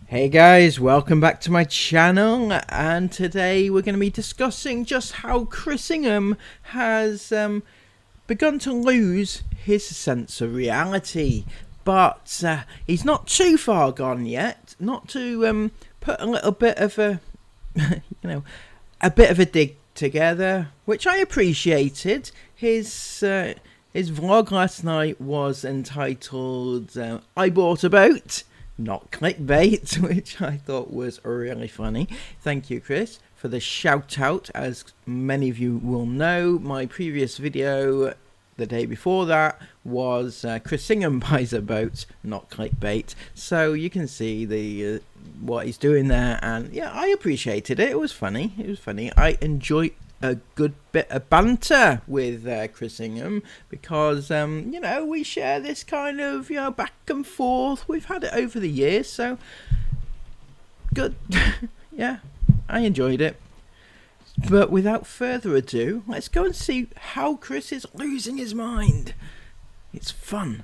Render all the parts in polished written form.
Hey guys, welcome back to my channel, and today we're going to be discussing just how Chris Ingham has begun to lose his sense of reality. But he's not too far gone yet, not to put a little bit of a, a bit of a dig together, which I appreciated. His vlog last night was entitled I Bought a Boat, not clickbait, which I thought was really funny. Thank you, Chris, for the shout out. As many of you will know, my previous video the day before that was Chris Ingham buys a boat, not clickbait. So you can see the what he's doing there, and yeah, I appreciated it. It was funny. I enjoy a good bit of banter with Chris Ingham because we share this kind of back and forth. We've had it over the years, so good. Yeah, I enjoyed it. But without further ado, let's go and see how Chris is losing his mind. It's fun.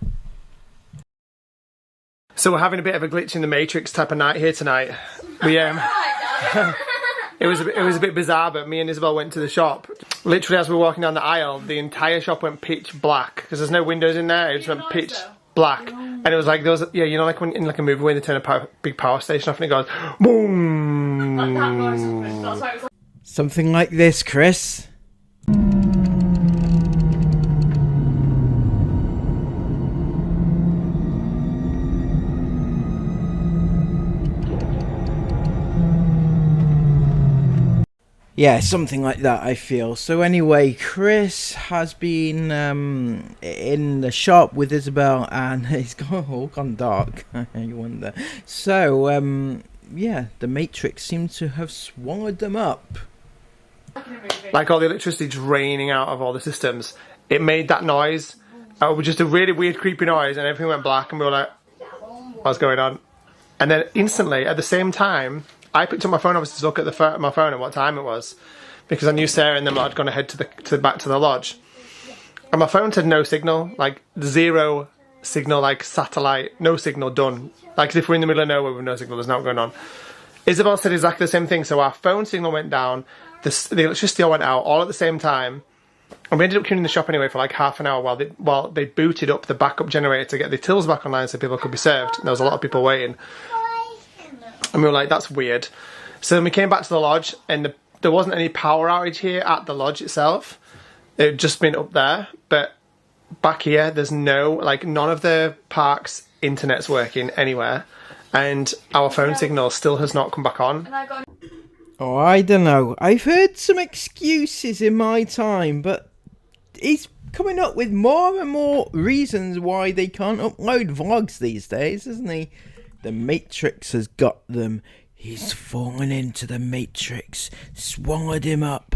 So we're having a bit of a glitch in the Matrix type of night here tonight. We It was a bit bizarre, but me and Isabel went to the shop. Literally, as we were walking down the aisle, the entire shop went pitch black because there's no windows in there. It just went pitch black, and it was like there was like when in like a movie when they turn a big power station off and it goes boom. Something like this, Chris. Yeah, something like that, I feel. So anyway, Chris has been in the shop with Isabel, and it's all gone dark. You wonder. So, yeah, the Matrix seems to have swallowed them up. Like all the electricity draining out of all the systems. It made that noise. Just a really weird, creepy noise, and everything went black, and we were like, what's going on? And then instantly, at the same time, I picked up my phone obviously to look at my phone and what time it was, because I knew Sarah and them had gone ahead to back to the lodge, and my phone said no signal, like zero signal, like satellite, no signal, done. Like as if we're in the middle of nowhere with no signal, there's nothing going on. Isabel said exactly the same thing. So our phone signal went down, the electricity all went out, all at the same time, and we ended up queuing in the shop anyway for like half an hour while they booted up the backup generator to get the tills back online so people could be served. And there was a lot of people waiting. And we were like, that's weird. So then we came back to the lodge, and there wasn't any power outage here at the lodge itself. It had just been up there. But back here, there's none of the park's internet's working anywhere. And our phone signal still has not come back on. Oh, I don't know. I've heard some excuses in my time, but he's coming up with more and more reasons why they can't upload vlogs these days, isn't he? The Matrix has got them. He's fallen into the Matrix, swallowed him up,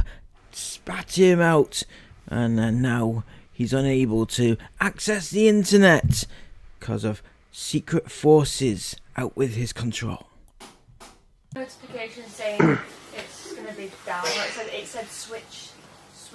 spat him out, and now he's unable to access the internet because of secret forces out with his control. Notification saying it's going to be down. It said switch.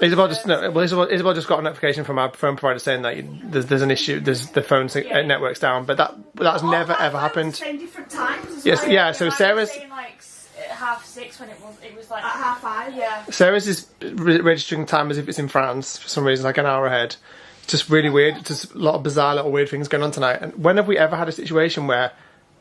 Isabel just just got a notification from our phone provider saying that there's an issue. There's the phone network's down, but that's never ever happened. Same different times. Yes, yeah. So Sarah's like at 6:30 when it was like at 5:30. Yeah. Sarah's is registering time as if it's in France for some reason, like an hour ahead. Just really weird. Just a lot of bizarre little weird things going on tonight. And when have we ever had a situation where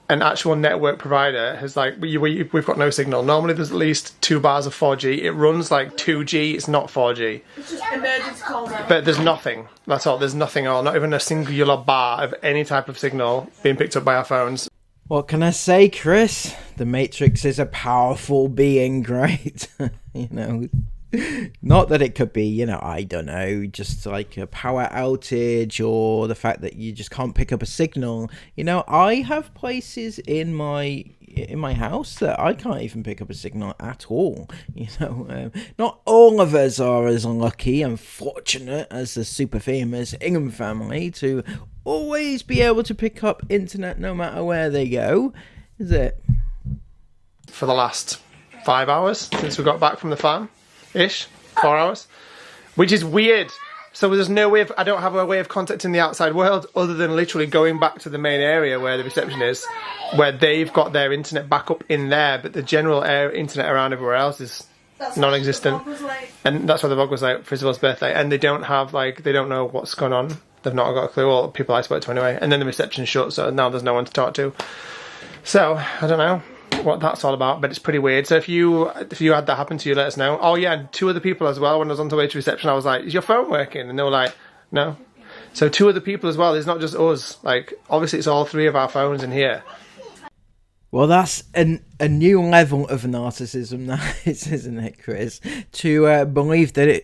an actual network provider has we've got no signal? Normally there's at least 2 bars of 4G. It runs like 2G, it's not 4G. It's just emergency call now. But there's nothing. That's all. There's nothing at all. Not even a singular bar of any type of signal being picked up by our phones. What can I say, Chris? The Matrix is a powerful being, right? Not that it could be, I don't know, just like a power outage or the fact that you just can't pick up a signal. I have places in my house that I can't even pick up a signal at all. Not all of us are as lucky and fortunate as the super famous Ingham family to always be able to pick up internet no matter where they go, is it? For the last 5 hours since we got back from the farm. Ish, 4 hours, which is weird. So there's no way I don't have a way of contacting the outside world other than literally going back to the main area where the reception is, where they've got their internet back up in there, but the general internet around everywhere else is non-existent. And that's why the vlog was like for Isabel's birthday, and they don't have like, they don't know what's going on. They've not got a clue. All people I spoke to anyway. And then the reception's shut, so now there's no one to talk to. So I don't know what that's all about, but it's pretty weird. So if you had that happen to you, let us know. Oh yeah, and 2 other people as well. When I was on the way to reception, I was like, "Is your phone working?" And they were like, "No." So 2 other people as well. It's not just us. Like obviously, it's all 3 of our phones in here. Well, that's a new level of narcissism, that is, isn't it, Chris? To believe that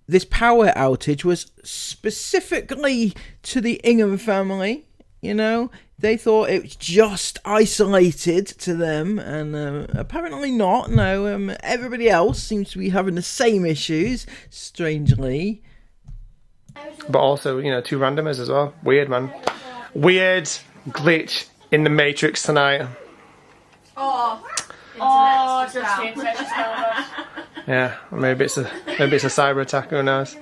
this power outage was specifically to the Ingham family, you know? They thought it was just isolated to them, and apparently not. No, everybody else seems to be having the same issues, strangely. But also, you know, 2 randomers as well. Weird, man. Weird glitch in the Matrix tonight. Just the internet just held us. Yeah, maybe it's a cyber attack. Who knows?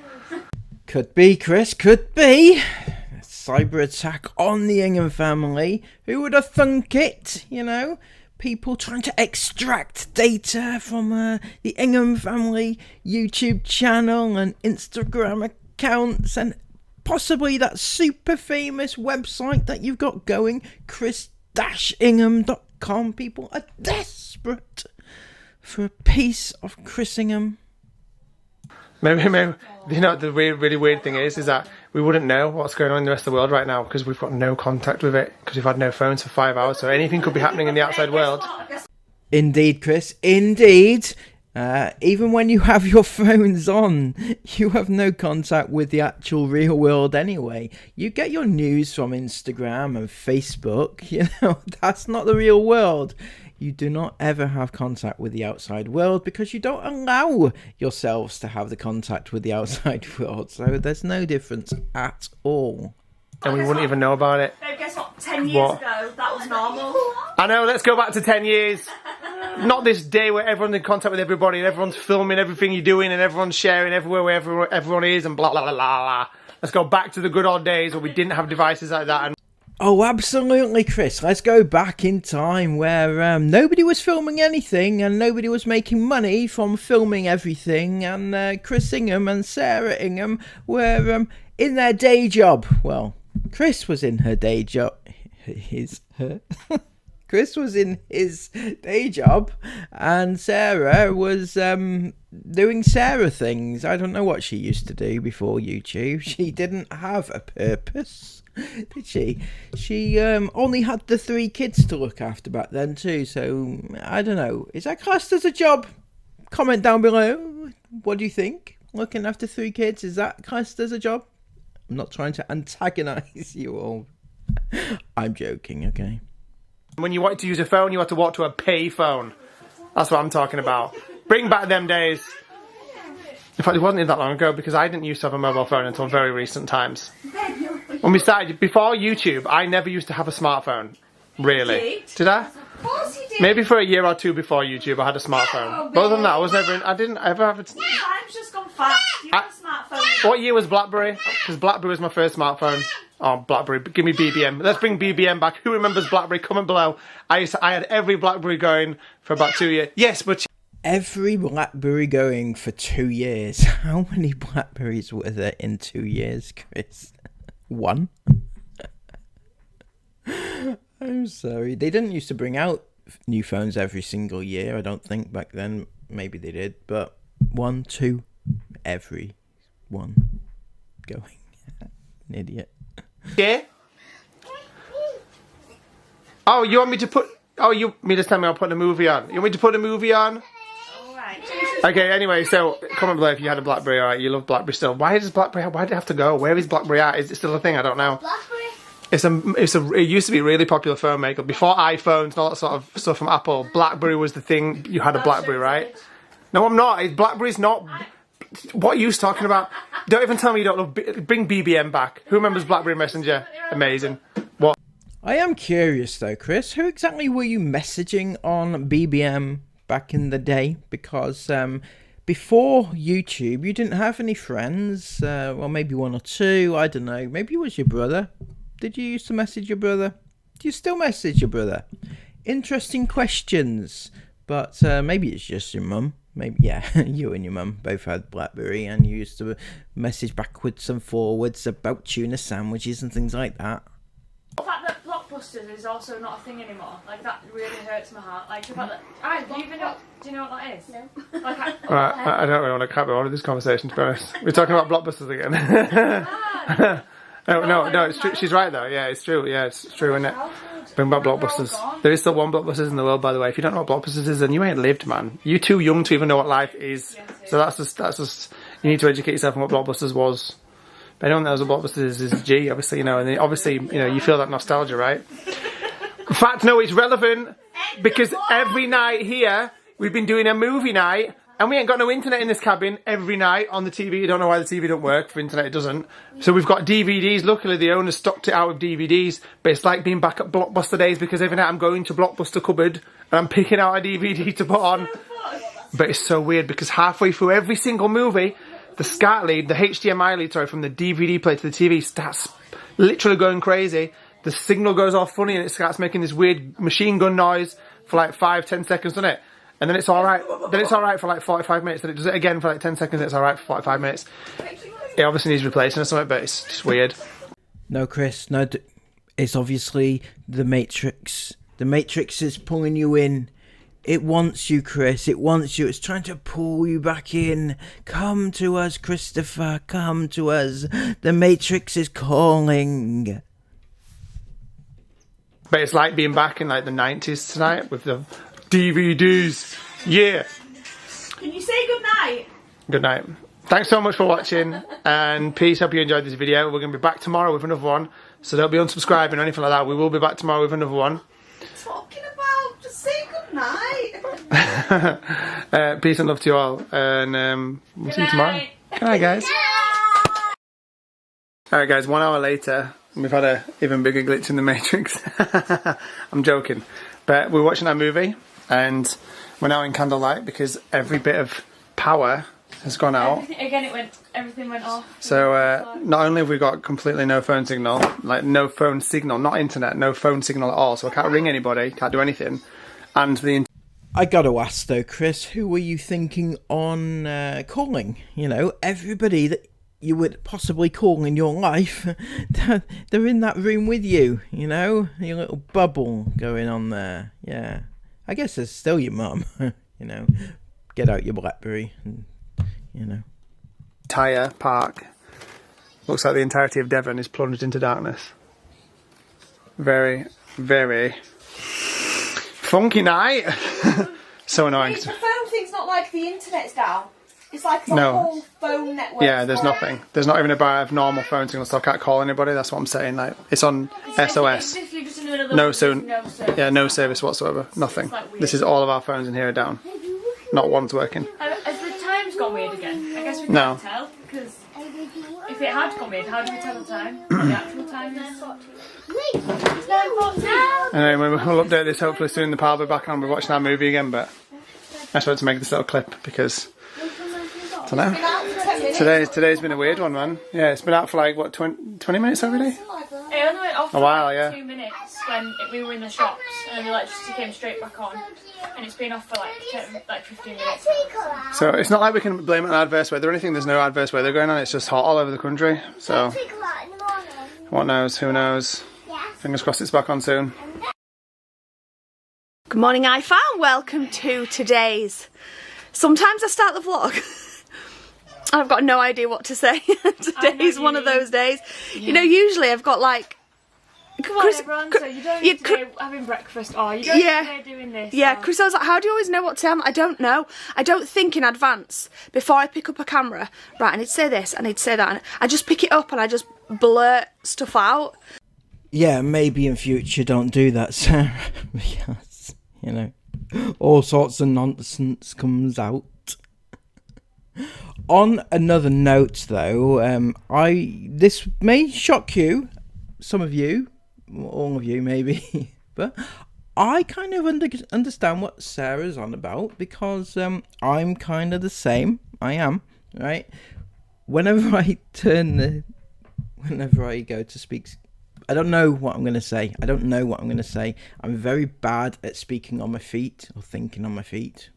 Could be, Chris. Could be. A cyber attack on the Ingham family. Who would have thunk it? You know, people trying to extract data from the Ingham family YouTube channel and Instagram accounts, and possibly that super famous website that you've got going, chris-ingham.com. People are desperate for a piece of Chris Ingham. Maybe, you know, the really weird thing is that we wouldn't know what's going on in the rest of the world right now because we've got no contact with it, because we've had no phones for 5 hours, so anything could be happening in the outside world. Indeed, Chris, indeed. Even when you have your phones on, you have no contact with the actual real world anyway. You get your news from Instagram and Facebook, you know, that's not the real world. You do not ever have contact with the outside world because you don't allow yourselves to have the contact with the outside world. So there's no difference at all. And we wouldn't even know about it. Babe, guess what? 10 years ago, that was normal. I know, let's go back to 10 years. Not this day where everyone's in contact with everybody and everyone's filming everything you're doing and everyone's sharing everywhere where everyone is and blah, blah, blah, blah, blah. Let's go back to the good old days where we didn't have devices like that. Oh, absolutely, Chris. Let's go back in time where nobody was filming anything and nobody was making money from filming everything. And Chris Ingham and Sarah Ingham were in their day job. Well, Chris was in her day job. Chris was in his day job and Sarah was doing Sarah things. I don't know what she used to do before YouTube. She didn't have a purpose, did she? She only had the 3 kids to look after back then too, so I don't know. Is that classed as a job? Comment down below. What do you think? Looking after 3 kids, is that classed as a job? I'm not trying to antagonize you all. I'm joking, okay? When you wanted to use a phone, you had to walk to a pay phone. That's what I'm talking about. Bring back them days. In fact, it wasn't even that long ago because I didn't used to have a mobile phone until very recent times. When we started, before YouTube, I never used to have a smartphone. Really. Did I? Of course you did. Maybe for a year or 2 before YouTube, I had a smartphone. But other than that, I didn't ever have a... Time's just gone fast. You have a smartphone. What year was BlackBerry? Because BlackBerry was my first smartphone. Oh, BlackBerry, give me BBM. Let's bring BBM back. Who remembers BlackBerry? Comment below. I had every BlackBerry going for about 2 years. Yes, but... Every BlackBerry going for 2 years. How many BlackBerries were there in 2 years, Chris? 1? I'm sorry. They didn't used to bring out new phones every single year, I don't think, back then. Maybe they did, but 1, 2, every one going. An idiot. Yeah? Oh, you want me to put... Oh, you me to tell me I'll put a movie on. You want me to put a movie on? Alright. Okay, anyway, so comment below if you had a BlackBerry. Alright, you love BlackBerry still. Why did it have to go? Where is BlackBerry at? Is it still a thing? I don't know. BlackBerry? It used to be a really popular phone maker. Before iPhones and all that sort of stuff from Apple, BlackBerry was the thing. You had a BlackBerry, right? No, I'm not. BlackBerry's not... What are you talking about? Don't even tell me you don't love... Bring BBM back. Who remembers BlackBerry Messenger? Amazing. What? I am curious though, Chris. Who exactly were you messaging on BBM back in the day? Because before YouTube, you didn't have any friends. Well, maybe one or two. I don't know. Maybe it was your brother. Did you used to message your brother? Do you still message your brother? Interesting questions. But maybe it's just your mum. Maybe, yeah, you and your mum both had BlackBerry, and you used to message backwards and forwards about tuna sandwiches and things like that. The fact that Blockbusters is also not a thing anymore, like that really hurts my heart. Like the fact that, do you know what that is? No. Like, I don't really want to carry on with this conversation, to be honest. We're talking about Blockbusters again. No, it's true. She's right though. Yeah, it's true. Yeah, it's true, isn't it? Bring back Blockbusters. There is still one Blockbusters in the world, by the way. If you don't know what Blockbusters is, then you ain't lived, man. You're too young to even know what life is. So that's just. You need to educate yourself on what Blockbusters was. But anyone that knows what Blockbusters is G, obviously, you know, and obviously, you know, you feel that nostalgia, right? In fact, no, it's relevant because every night here we've been doing a movie night. And we ain't got no internet in this cabin every night on the TV. I don't know why the TV don't work. For internet, it doesn't. So we've got DVDs. Luckily, the owner stocked it out with DVDs. But it's like being back at Blockbuster days because every night I'm going to Blockbuster cupboard and I'm picking out a DVD to put on. But it's so weird because halfway through every single movie, the SCART lead, the HDMI lead, sorry, from the DVD player to the TV starts literally going crazy. The signal goes off funny and it starts making this weird machine gun noise for like 5-10 seconds, doesn't it? And then it's alright. Then it's alright for like 45 minutes. Then it does it again for like 10 seconds. And it's alright for 45 minutes. It obviously needs replacing or something, but it's just weird. No, Chris. No, it's obviously the Matrix. The Matrix is pulling you in. It wants you, Chris. It wants you. It's trying to pull you back in. Come to us, Christopher. Come to us. The Matrix is calling. But it's like being back in like the 90s tonight with the DVDs. Yeah. Can you say good night? Good night. Thanks so much for watching and peace. Hope you enjoyed this video. We're going to be back tomorrow with another one. So don't be unsubscribing or anything like that. We will be back tomorrow with another one. Talking about, just say good night. Peace and love to you all. And we'll see you tomorrow. Good night, guys. Alright guys, 1 hour later. We've had a even bigger glitch in the Matrix. I'm joking. But we're watching our movie. And we're now in Candlelight because every bit of power has gone out. Everything went off. So not only have we got completely no phone signal, like no phone signal, not internet, no phone signal at all. So I can't ring anybody, can't do anything. And I gotta ask though, Chris, who were you thinking on calling? You know, everybody that you would possibly call in your life, they're in that room with you. You know, your little bubble going on there. Yeah. I guess there's still your mum, you know, get out your BlackBerry and, you know. Entire park looks like the entirety of Devon is plunged into darkness. Very, very funky night. So annoying. The phone thing's not like the internet's down. It's like the whole phone network. Yeah, there's nothing. There's not even a normal phone signal, so I can't call anybody. That's what I'm saying. Like, it's on SOS. No service whatsoever. Nothing. This is all of our phones in here are down. Not one's working. Has the time's gone weird again? I guess we can't tell, because if it had gone weird, how do we tell the time? The actual time is 9:14. Anyway, we'll update this hopefully soon. The pal will be back on. We're watching our movie again, but I just wanted to make this little clip because I don't know. Today's been a weird one, man. Yeah, it's been out for like what 20 minutes already. It only went off for a while, like yeah. 2 minutes when we were in the shops, and the electricity came straight back on, and it's been off for like 15 minutes. So it's not like we can blame it on adverse weather or anything. There's no adverse weather going on. It's just hot all over the country. So what knows? Who knows? Fingers crossed it's back on soon. Good morning, iPhone. Welcome to today's. Sometimes I start the vlog. I've got no idea what to say. Today's one of those days. Yeah. You know, usually I've got like. Come on, everyone. So you don't need to having breakfast, or you don't need to doing this. Yeah, Chris, I was like, how do you always know what to? I don't know. I don't think in advance before I pick up a camera. Right, I need to say this. I need to say that. And I just pick it up and I just blurt stuff out. Yeah, maybe in future don't do that, Sarah. Because, you know, all sorts of nonsense comes out. On another note, though, this may shock you, some of you, all of you maybe, but I kind of understand what Sarah's on about, because I'm kind of the same. I am, right? Whenever I go to speak, I don't know what I'm going to say. I'm very bad at speaking on my feet or thinking on my feet.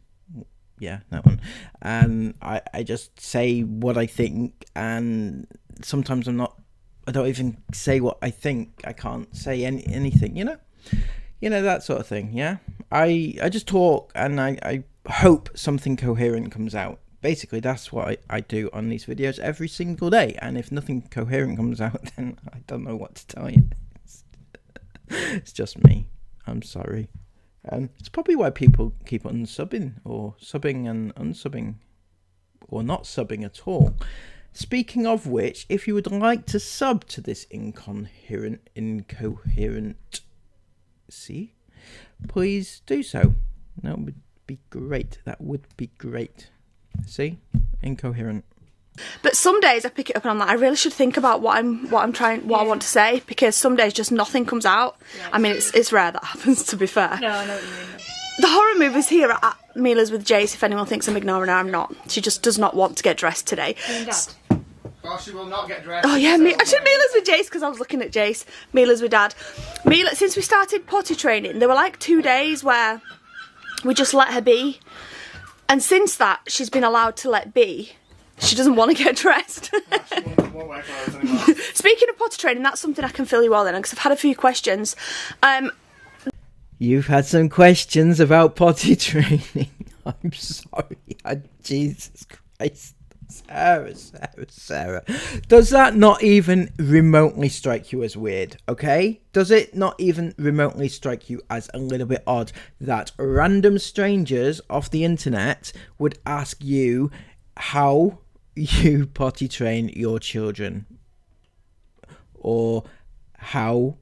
Yeah, that one. And I just say what I think, and sometimes I don't even say what I think. I can't say anything, you know, that sort of thing. Yeah, I just talk, and I hope something coherent comes out. Basically, that's what I do on these videos every single day. And if nothing coherent comes out, then I don't know what to tell you. It's just me. I'm sorry. It's probably why people keep unsubbing, or subbing and unsubbing, or not subbing at all. Speaking of which, if you would like to sub to this incoherent, please do so. That would be great. See? Incoherent. But some days I pick it up and I'm like, I really should think about what I want to say, because some days just nothing comes out. Yeah, I mean, it's rare that happens, to be fair. No, I know what you mean. The horror movies here at Mila's with Jace, if anyone thinks I'm ignoring her, I'm not. She just does not want to get dressed today. Well, she will not get dressed. Oh yeah, actually Mila's with Jace, because I was looking at Jace. Mila's with Dad. Mila, since we started potty training, there were like 2 days where we just let her be. And since that, she's been allowed to let be. She doesn't want to get dressed. Speaking of potty training, that's something I can fill you all in on, because I've had a few questions. You've had some questions about potty training. I'm sorry. Jesus Christ. Sarah. Does that not even remotely strike you as weird, okay? Does it not even remotely strike you as a little bit odd that random strangers off the internet would ask you how you potty train your children, or how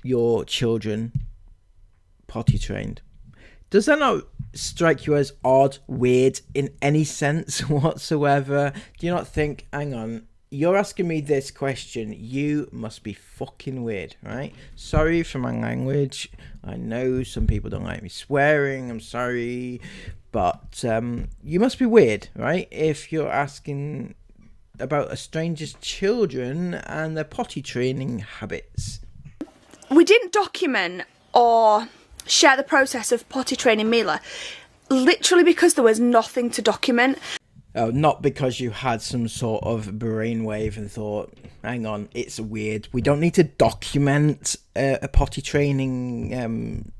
your children potty trained? Does that not strike you as odd, weird, in any sense whatsoever? Do you not think, hang on, you're asking me this question, you must be fucking weird, right? Sorry for my language. I know some people don't like me swearing, I'm sorry. But you must be weird, right? If you're asking about a stranger's children and their potty training habits. We didn't document or share the process of potty training Mila, literally because there was nothing to document. Oh, not because you had some sort of brainwave and thought, hang on, it's weird. We don't need to document a potty training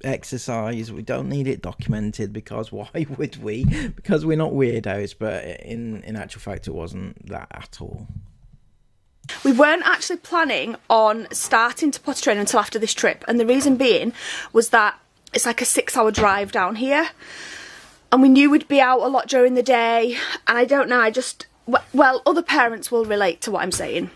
exercise. We don't need it documented, because why would we? Because we're not weirdos. But in actual fact, it wasn't that at all. We weren't actually planning on starting to potty train until after this trip, and the reason being was that it's like a 6-hour drive down here, and we knew we'd be out a lot during the day, and I don't know, well, other parents will relate to what I'm saying.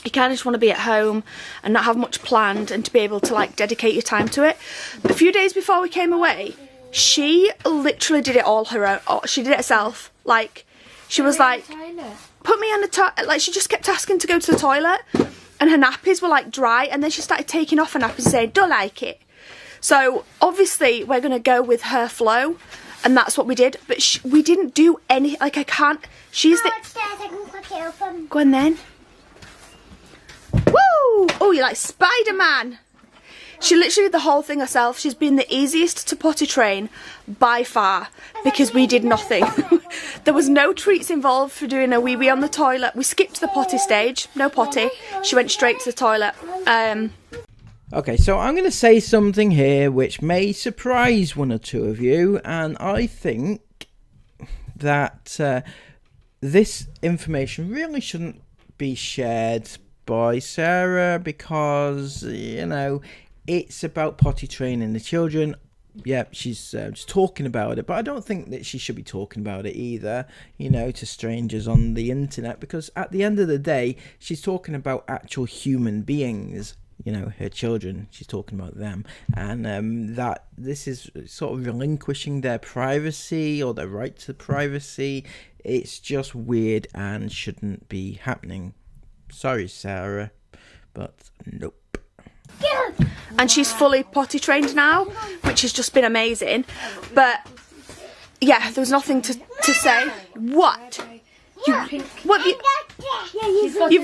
You kind of just want to be at home and not have much planned, and to be able to like dedicate your time to it. A few days before we came away, she literally did it all her own. She did it herself. Like, she was like, put me on the toilet. Like, she just kept asking to go to the toilet, and her nappies were like dry, and then she started taking off her nappies and saying, don't like it. So obviously we're going to go with her flow, and that's what we did. But we didn't do any, like, I can't, she's the... Go on then. Woo! Oh, you're like Spider-Man. She literally did the whole thing herself. She's been the easiest to potty train by far, because we did nothing. There was no treats involved for doing a wee-wee on the toilet. We skipped the potty stage. No potty. She went straight to the toilet. Okay, so I'm going to say something here which may surprise one or two of you, and I think that this information really shouldn't be shared by Sarah, because, you know, it's about potty training the children. Yeah, she's just talking about it, but I don't think that she should be talking about it either, you know, to strangers on the internet, because at the end of the day, she's talking about actual human beings, you know, her children. She's talking about them, and that this is sort of relinquishing their privacy, or their right to privacy. It's just weird and shouldn't be happening. Sorry, Sarah, but nope. and she's fully potty trained now, which has just been amazing. But yeah, there was nothing to say. What? You've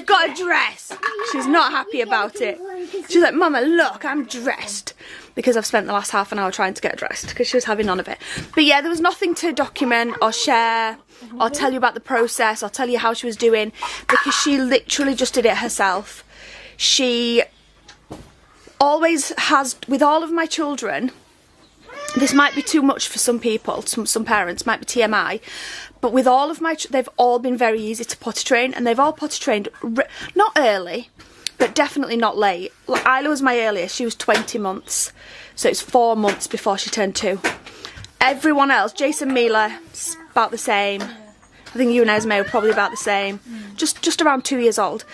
got a dress. She's not happy about it. She's like, Mama, look, I'm dressed. Because I've spent the last half an hour trying to get dressed because she was having none of it. But yeah, there was nothing to document or share or tell you about the process or tell you how she was doing, because she literally just did it herself. She always has, with all of my children, this might be too much for some people, some parents, might be TMI, but with all of they've all been very easy to potty train, and they've all potty trained, not early, but definitely not late. Like, Isla was my earliest, she was 20 months, so it's 4 months before she turned 2. Everyone else, Jason, Mila, about the same. I think you and Esme were probably about the same, just around 2 years old.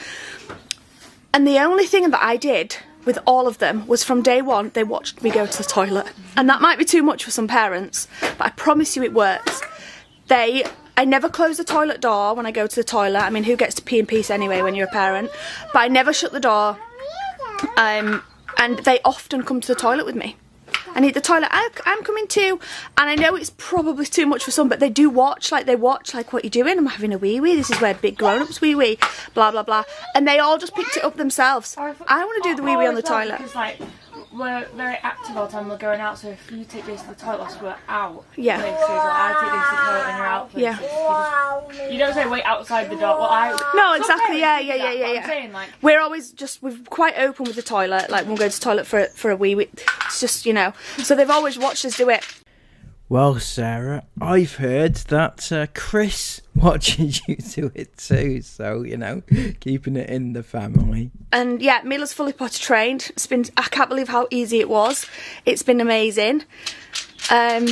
And the only thing that I did with all of them was, from day one, they watched me go to the toilet. And that might be too much for some parents, but I promise you it works. I never close the toilet door when I go to the toilet. I mean, who gets to pee in peace anyway when you're a parent? But I never shut the door. And they often come to the toilet with me. I need the toilet, I'm coming too. And I know it's probably too much for some, but they do watch, like what you doing? I'm having a wee-wee, this is where big grown-ups wee-wee, blah, blah, blah. And they all just picked it up themselves. I want to do the wee-wee on the toilet. Because, like, we're very active all the time, we're going out, so if you take this to the toilet whilst we're out, yeah. Places, like, I take this to the toilet and you're out places, yeah. You don't say wait outside the door. Well, no, exactly, yeah. I'm saying, like, we're always we're quite open with the toilet, like we'll go to the toilet for a wee. It's just, you know, so they've always watched us do it. Well, Sarah, I've heard that Chris watches you do it too, so, you know, keeping it in the family. And yeah, Mila's fully potty trained. I can't believe how easy it was. It's been amazing. And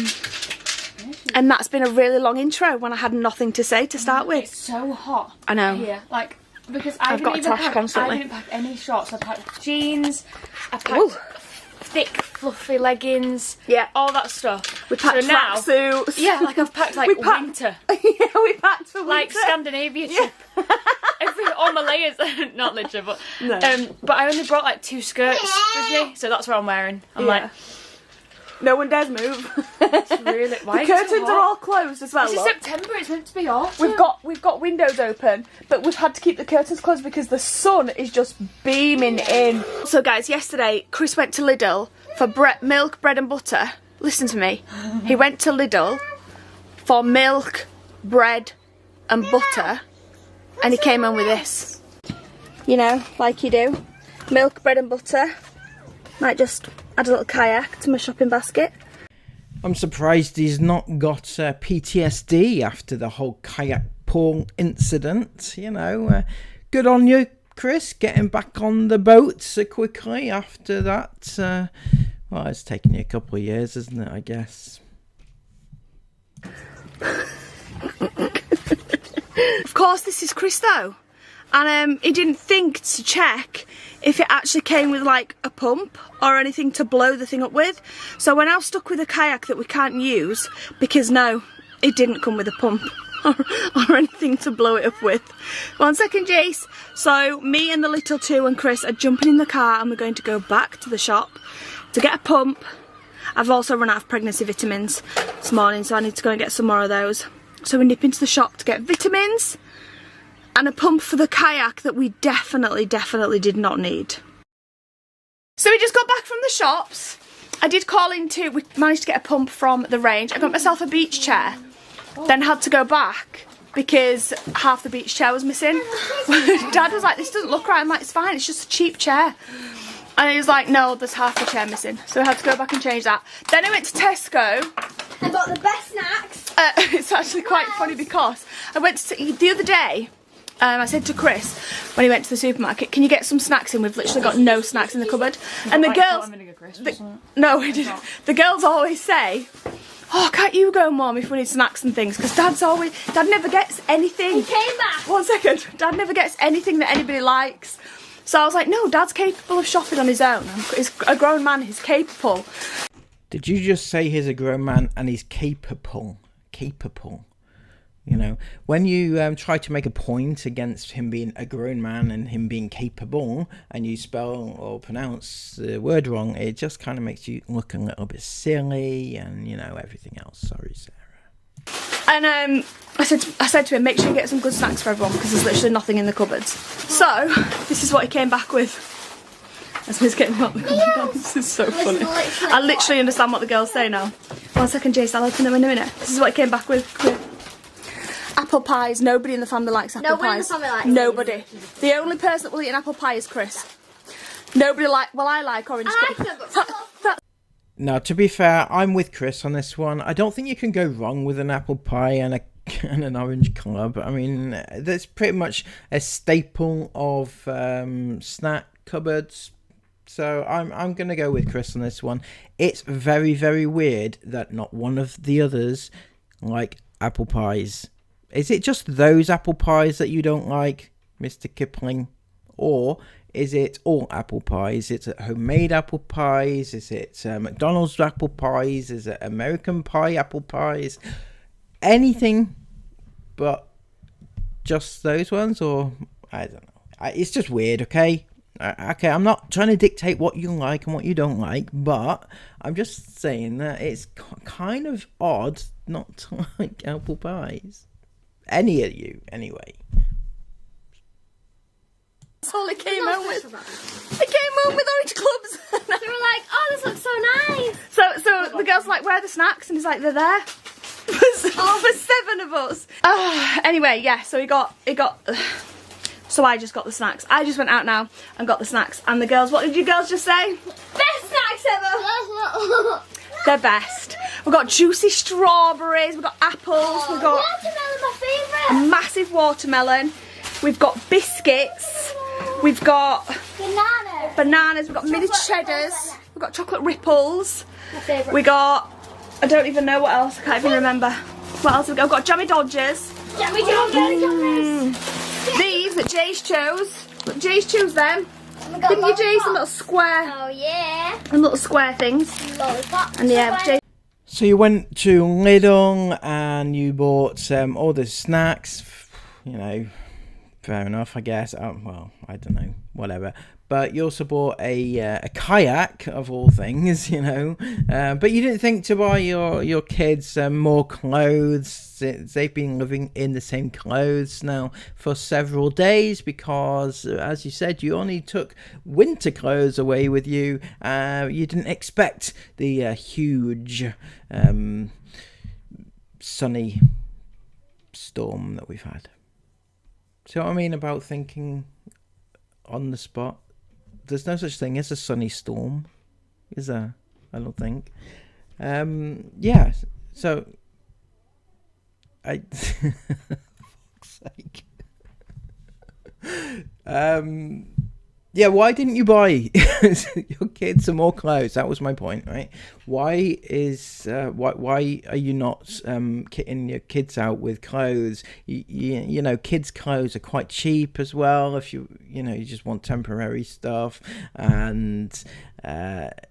that's been a really long intro when I had nothing to say to start with. It's so hot. I know. Here, like, because I've got a tash constantly. I didn't pack any shorts. I packed jeans. I packed thick, fluffy leggings. Yeah, all that stuff. We packed tracksuits. Yeah, like I've packed like winter. Yeah, we packed for winter. Like Scandinavia trip. All my layers, not literally, but no. But I only brought like 2 skirts with me, so that's what I'm wearing. I'm like, no one dares move. It's really, why the curtains are all closed as well. It's September, it's meant to be hot. We've got windows open, but we've had to keep the curtains closed because the sun is just beaming in. So guys, yesterday Chris went to Lidl for milk, bread and butter. Listen to me. He went to Lidl for milk, bread and butter, and he came home with this. You know, like you do. Milk, bread and butter. Might just add a little kayak to my shopping basket. I'm surprised he's not got PTSD after the whole kayak pool incident. You know, good on you, Chris, getting back on the boat so quickly after that. Well, it's taken you a couple of years, isn't it, I guess? Of course, this is Chris though. And he didn't think to check if it actually came with like a pump or anything to blow the thing up with. So we're now stuck with a kayak that we can't use because no, it didn't come with a pump or anything to blow it up with. 1 second, Jace. So me and the little two and Chris are jumping in the car and we're going to go back to the shop to get a pump. I've also run out of pregnancy vitamins this morning, so I need to go and get some more of those. So we nip into the shop to get vitamins and a pump for the kayak that we definitely did not need. So we just got back from the shops. I did call we managed to get a pump from the range. I got myself a beach chair, then had to go back because half the beach chair was missing. Dad was like, this doesn't look right. I'm like, it's fine, it's just a cheap chair. And he was like, no, there's half the chair missing. So I had to go back and change that. Then I went to Tesco. I got the best snacks. It's actually quite funny because I went to the other day. I said to Chris when he went to the supermarket, can you get some snacks in? We've literally got no snacks in the cupboard. And the girls, no, we didn't. The girls always say, oh, can't you go, Mum, if we need snacks and things? Because Dad never gets anything. He came back. 1 second. Dad never gets anything that anybody likes. So I was like, no, Dad's capable of shopping on his own. He's a grown man, he's capable. Did you just say he's a grown man and he's capable? Capable. You know, when you try to make a point against him being a grown man and him being capable, and you spell or pronounce the word wrong, it just kind of makes you look a little bit silly and, you know, everything else. Sorry, Sarah. And I said to him, make sure you get some good snacks for everyone because there's literally nothing in the cupboards. So this is what he came back with. As he's getting what the cupboard. This is so funny. I literally understand what the girls say now. 1 second, Jace, I'll open them in a minute. This is what he came back with. Apple pies. Nobody in the family likes apple pies. Nobody. The only person that will eat an apple pie is Chris. Nobody well, I like orange cookies. Now, to be fair, I'm with Chris on this one. I don't think you can go wrong with an apple pie and an orange club. I mean, that's pretty much a staple of snack cupboards. So I'm going to go with Chris on this one. It's very, very weird that not one of the others like apple pies. Is it just those apple pies that you don't like, Mr. Kipling? Or is it all apple pies? Is it homemade apple pies? Is it McDonald's apple pies? Is it American pie apple pies? Anything but just those ones? Or I don't know. It's just weird, okay? Okay, I'm not trying to dictate what you like and what you don't like, but I'm just saying that it's kind of odd not to like apple pies. Any of you, anyway. That's all it came home with. It came home with orange clubs. They were like, oh, this looks so nice. So the girl's like, where are the snacks? And he's like, they're there. For 7 of us. Anyway, yeah, so so I just got the snacks. I just went out now and got the snacks. And the girls, what did you girls just say? Best snacks ever. They're best. We've got juicy strawberries, we've got apples, we've got Watermelon, my favourite. a massive watermelon, we've got biscuits, we've got bananas, we've got mini cheddars, we've got chocolate ripples, My favourite. we got, I don't even know what else, I can't even remember. What else have we got? We've got jammy dodgers. Jammy Dodgers. These that Jace chose. Look, Jace chose them. We got Didn't you, Jace? lollipops. A little square, Oh yeah. and little square things. Lollipops. And yeah, Jace. So you went to Lidl and you bought all the snacks. You know, fair enough, I guess. Well, I don't know, whatever. But you also bought a kayak, of all things, you know. But you didn't think to buy your kids more clothes. They've been living in the same clothes now for several days because, as you said, you only took winter clothes away with you. You didn't expect the huge sunny storm that we've had. See what I mean about thinking on the spot? There's no such thing as a sunny storm, is there? I don't think. Yeah, so I fuck's sake. Yeah, why didn't you buy your kids some more clothes? That was my point, right? Why are you not kitting your kids out with clothes? You know, kids' clothes are quite cheap as well. If you just want temporary stuff, and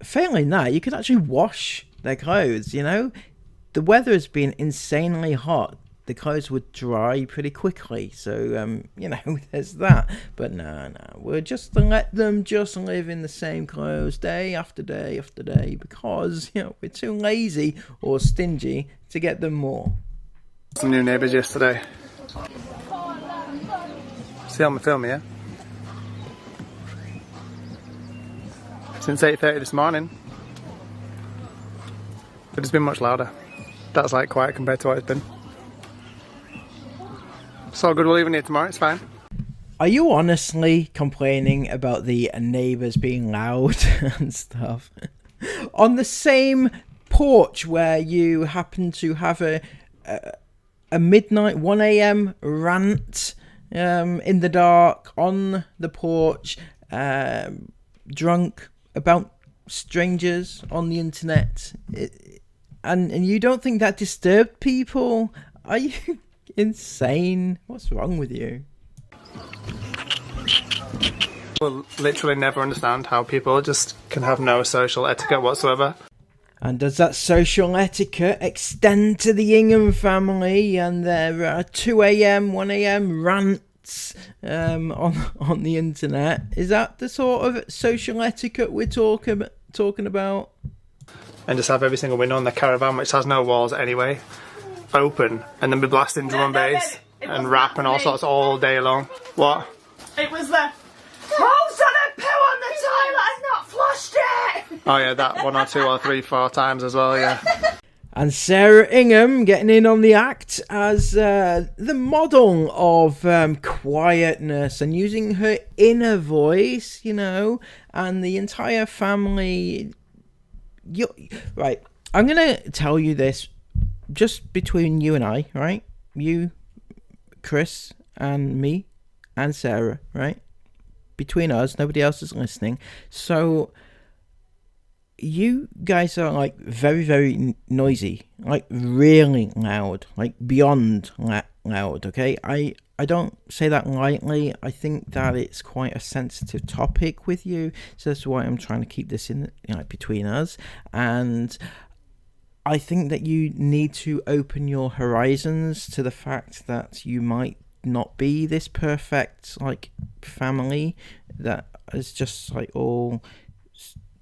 failing that, you could actually wash their clothes. You know, the weather has been insanely hot. The clothes would dry pretty quickly, so you know, there's that. But no, we'll just let them just live in the same clothes day after day after day because, you know, we're too lazy or stingy to get them more. Some new neighbours yesterday. See on my film, yeah? Since 8:30 this morning, but it's been much louder. That's like quiet compared to what it's been. It's all good, we're leaving here tomorrow, it's fine. Are you honestly complaining about the neighbours being loud and stuff? On the same porch where you happen to have a midnight 1 a.m. rant in the dark on the porch, drunk about strangers on the internet, and you don't think that disturbed people? Are you insane? What's wrong with you? We'll literally never understand how people just can have no social etiquette whatsoever. And does that social etiquette extend to the Ingham family and their 2 a.m, 1 a.m. rants on the internet? Is that the sort of social etiquette we're talking about? And just have every single window on the caravan, which has no walls anyway, open, and then be blasting drum and bass and rap and all sorts all day long. What? It was the who's done a poo on the toilet and not flushed it? Oh yeah, that 1 or 2 or 3, 4 times as well, yeah. And Sarah Ingham getting in on the act as the model of quietness and using her inner voice, you know, and the entire family. Right, I'm going to tell you this just between you and I, right? You, Chris, and me, and Sarah, right? Between us, nobody else is listening. So you guys are like very, very noisy, like really loud, like beyond loud, okay? I don't say that lightly. I think that it's quite a sensitive topic with you, so that's why I'm trying to keep this in, you know, between us. And I think that you need to open your horizons to the fact that you might not be this perfect like family that is just like all,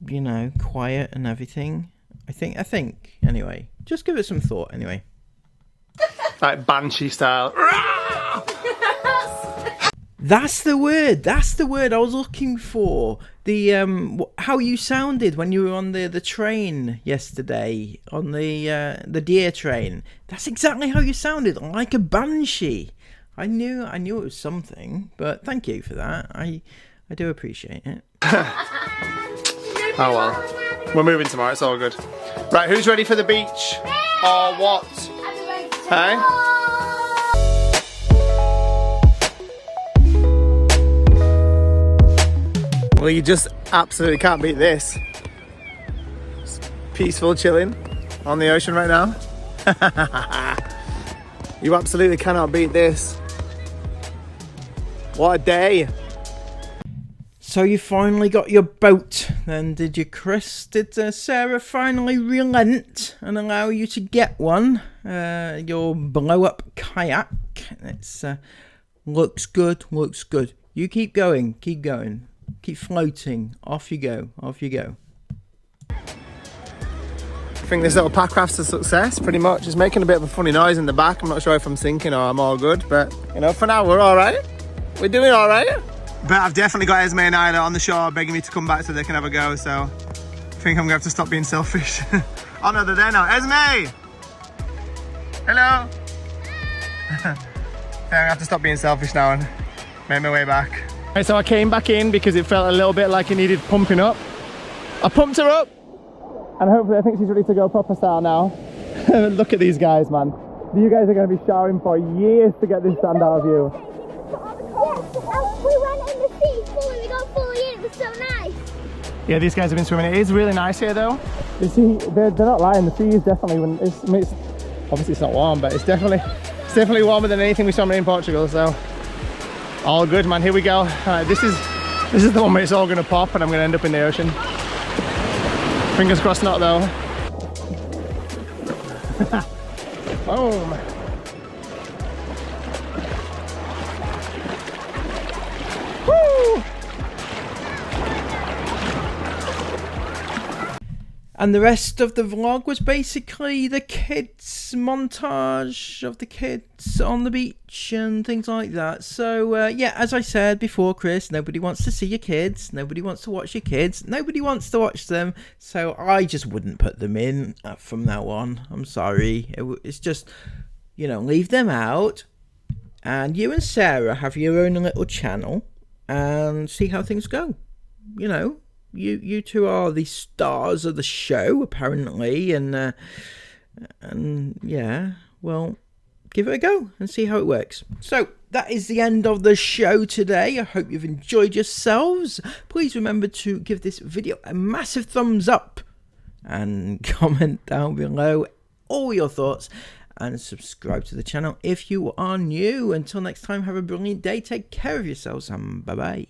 you know, quiet and everything. I think anyway, just give it some thought anyway. Like banshee style. That's the word I was looking for. The how you sounded when you were on the train yesterday, on the deer train. That's exactly how you sounded, like a banshee. I knew it was something, but thank you for that. I do appreciate it. Oh well, we're moving tomorrow, it's all good. Right, who's ready for the beach? Or what? Hey? Well, you just absolutely can't beat this. It's peaceful chilling on the ocean right now. You absolutely cannot beat this. What a day. So you finally got your boat then, did you, Chris? Did Sarah finally relent and allow you to get one? Your blow-up kayak. It's looks good. You keep going. Keep floating. Off you go. I think this little packraft's a success, pretty much. It's making a bit of a funny noise in the back. I'm not sure if I'm sinking or I'm all good, but, you know, for now, we're all right. We're doing all right. But I've definitely got Esme and Isla on the shore begging me to come back so they can have a go, so I think I'm going to have to stop being selfish. Oh, no, they're there now. Esme! Hello! I think I'm going to have to stop being selfish now and make my way back. Right, so I came back in because it felt a little bit like it needed pumping up. I pumped her up! And hopefully I think she's ready to go proper style now. Look at these guys, man. You guys are going to be showering for years to get this sand out of you. We went in the sea fully, we got fully in, it was so nice. Yeah, these guys have been swimming. It is really nice here though. You see, they're not lying. The sea is definitely, obviously it's not warm, but it's definitely warmer than anything we swam in Portugal, so all good, man. Here we go. This is the one where it's all going to pop and I'm going to end up in the ocean. Fingers crossed not though. Boom. Woo! And the rest of the vlog was basically the kids montage of the kids on the beach and things like that. So yeah, as I said before, Chris, nobody wants to see your kids, nobody wants to watch your kids, nobody wants to watch them, so I just wouldn't put them in from now on. I'm sorry. It's just, you know, leave them out and you and Sarah have your own little channel and see how things go. You know, you two are the stars of the show apparently, and yeah, well, give it a go and see how it works. So that is the end of the show today. I hope you've enjoyed yourselves. Please remember to give this video a massive thumbs up and comment down below all your thoughts and subscribe to the channel if you are new. Until next time, have a brilliant day, take care of yourselves, and bye bye.